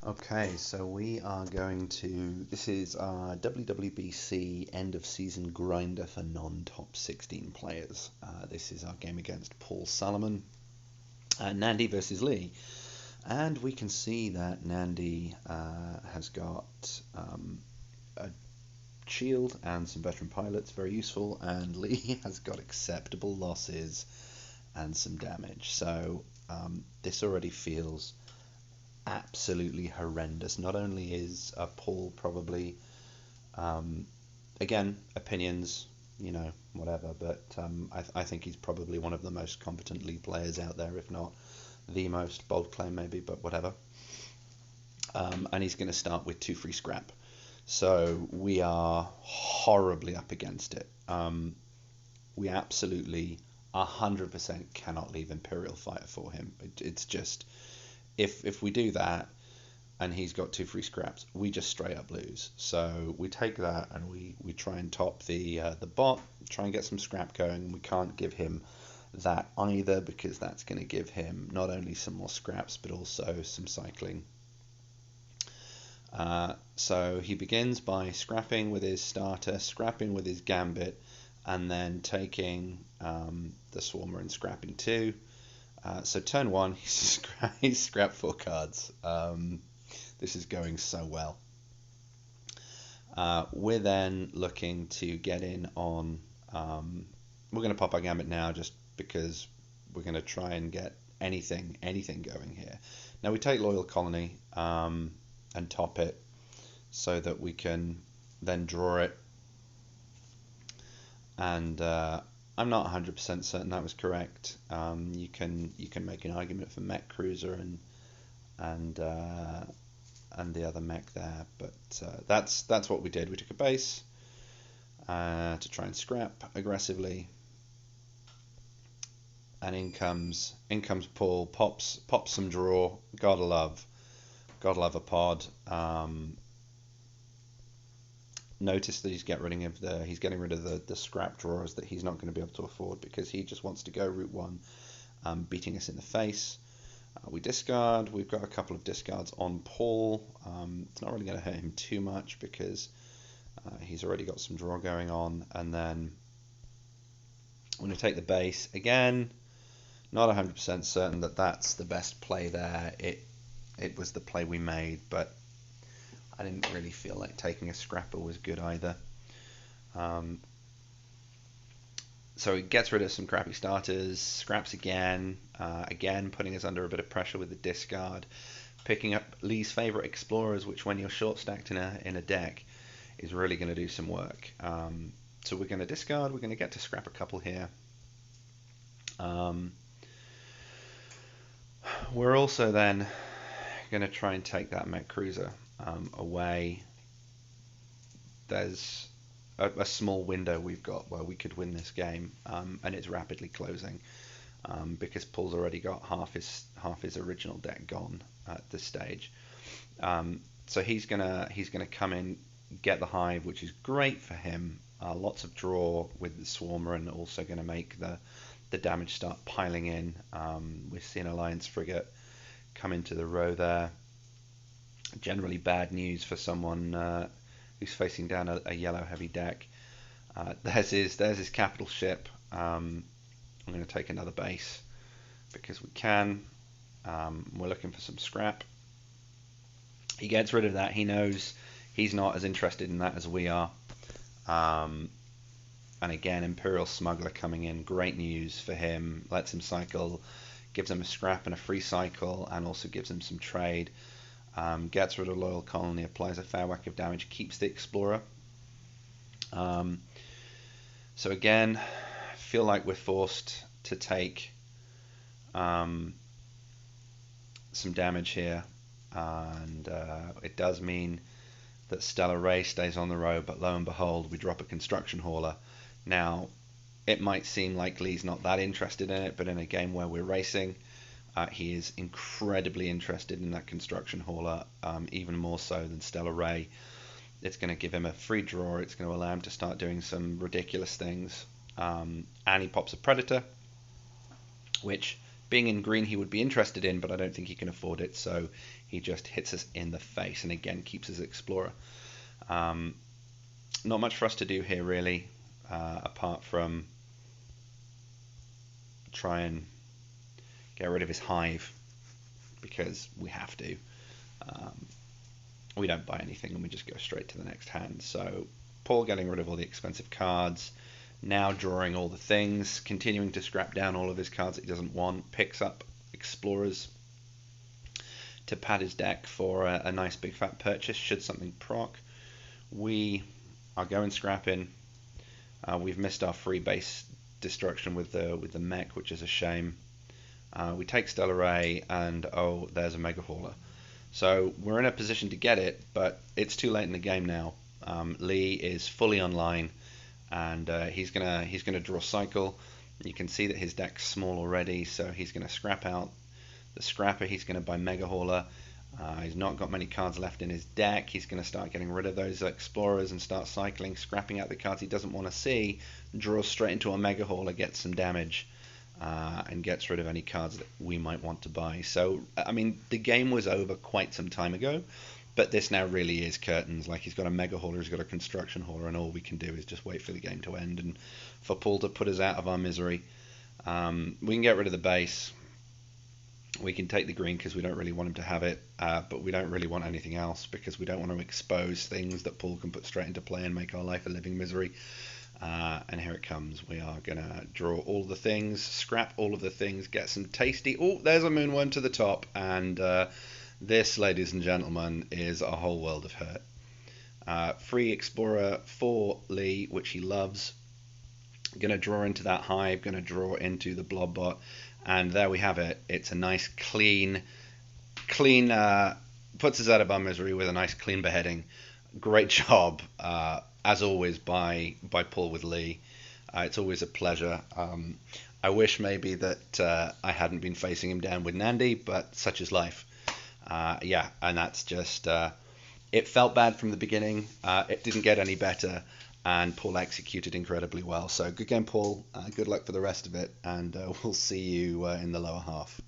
Okay, so we are going to. This is our WWBC end of season grinder for non-top 16 players. This is our game against PaulSalomon, Nandi versus Lee. And we can see that Nandi has got a shield and some veteran pilots, very useful, and Lee has got acceptable losses and some damage. So this already feels absolutely horrendous. Not only is Paul probably, again, opinions, whatever, but I think he's probably one of the most competent league players out there, if not the most. Bold claim maybe, but whatever. And he's going to start with 2 free scrap. So we are horribly up against it. We absolutely 100% cannot leave Imperial Fighter for him. It's just, if we do that and he's got 2 free scraps, we just straight up lose. So we take that and we try and top the bot, try and get some scrap going. We can't give him that either, because that's going to give him not only some more scraps but also some cycling. So he begins by scrapping with his starter, scrapping with his gambit, and then taking the swarmer and scrapping 2. So turn 1, he's scrapped 4 cards. This is going so well. We're then looking to get in on. We're going to pop our gambit now, just because we're going to try and get anything going here. Now we take Loyal Colony and top it, so that we can then draw it. And I'm not 100% certain that was correct. You can make an argument for Mech Cruiser and the other mech there, but that's what we did. We took a base to try and scrap aggressively, and in comes Paul, pops some draw. Gotta love a pod. Notice that he's getting rid of the scrap drawers that he's not going to be able to afford, because he just wants to go route 1, beating us in the face. We discard. We've got a couple of discards on Paul. It's not really going to hurt him too much, because he's already got some draw going on. And then I'm going to take the base again. Not 100% certain that that's the best play there. It was the play we made, but I didn't really feel like taking a scrapper was good either. So he gets rid of some crappy starters, scraps again, putting us under a bit of pressure with the discard, picking up Lee's favorite explorers, which when you're short stacked in a deck is really going to do some work. So we're going to discard. We're going to get to scrap a couple here. We're also then going to try and take that Mech Cruiser away. There's a small window we've got where we could win this game, and it's rapidly closing, because Paul's already got half his original deck gone at this stage. So he's gonna come in, get the hive, which is great for him. Lots of draw with the swarmer, and also going to make the damage start piling in. We're seeing Alliance Frigate come into the row there. Generally bad news for someone who's facing down a yellow heavy deck. There's his capital ship. I'm going to take another base because we can. We're looking for some scrap. He gets rid of that. He knows he's not as interested in that as we are. And again, Imperial Smuggler coming in. Great news for him. Lets him cycle, gives him a scrap and a free cycle, and also gives him some trade. Gets rid of Loyal Colony, applies a fair whack of damage, keeps the Explorer. So again, feel like we're forced to take some damage here, and it does mean that Stellar Ray stays on the row, but lo and behold, we drop a Construction Hauler. Now, it might seem like Lee's not that interested in it, but in a game where we're racing, he is incredibly interested in that Construction Hauler, even more so than Stellar Ray. It's going to give him a free draw. It's going to allow him to start doing some ridiculous things. And he pops a Predator, which, being in green he would be interested in, but I don't think he can afford it, so he just hits us in the face and again keeps his explorer. Not much for us to do here really, apart from try and get rid of his hive, because we have to. We don't buy anything and we just go straight to the next hand. So Paul getting rid of all the expensive cards, now drawing all the things, continuing to scrap down all of his cards that he doesn't want, picks up explorers to pad his deck for a nice big fat purchase should something proc. We are going scrapping. We've missed our free base destruction with the mech, which is a shame. We take Stellar Ray, and oh, there's a Mega Hauler. So we're in a position to get it, but it's too late in the game now. Lee is fully online, and he's gonna draw Cycle. You can see that his deck's small already, so he's gonna scrap out the Scrapper. He's gonna buy Mega Hauler. He's not got many cards left in his deck. He's going to start getting rid of those Explorers and start cycling, scrapping out the cards he doesn't want to see, draws straight into a Mega Hauler, gets some damage, and gets rid of any cards that we might want to buy. So, I mean, the game was over quite some time ago, but this now really is curtains. Like, he's got a Mega Hauler, he's got a Construction Hauler, and all we can do is just wait for the game to end and for Paul to put us out of our misery. We can get rid of the base. We can take the green because we don't really want him to have it, but we don't really want anything else because we don't want to expose things that Paul can put straight into play and make our life a living misery. And here it comes. We are going to draw all the things, scrap all of the things, get some tasty... Oh, there's a Moonworm to the top, and this, ladies and gentlemen, is a whole world of hurt. Free Explorer for Lee, which he loves. Going to draw into that hive, going to draw into the Blobbot. And there we have it. It's a nice clean, puts us out of our misery with a nice clean beheading. Great job, as always, by Paul with Lee. It's always a pleasure. I wish maybe that I hadn't been facing him down with Nandi, but such is life. Yeah, and that's just, it felt bad from the beginning. It didn't get any better. And Paul executed incredibly well. So good game, Paul. Good luck for the rest of it, and we'll see you in the lower half.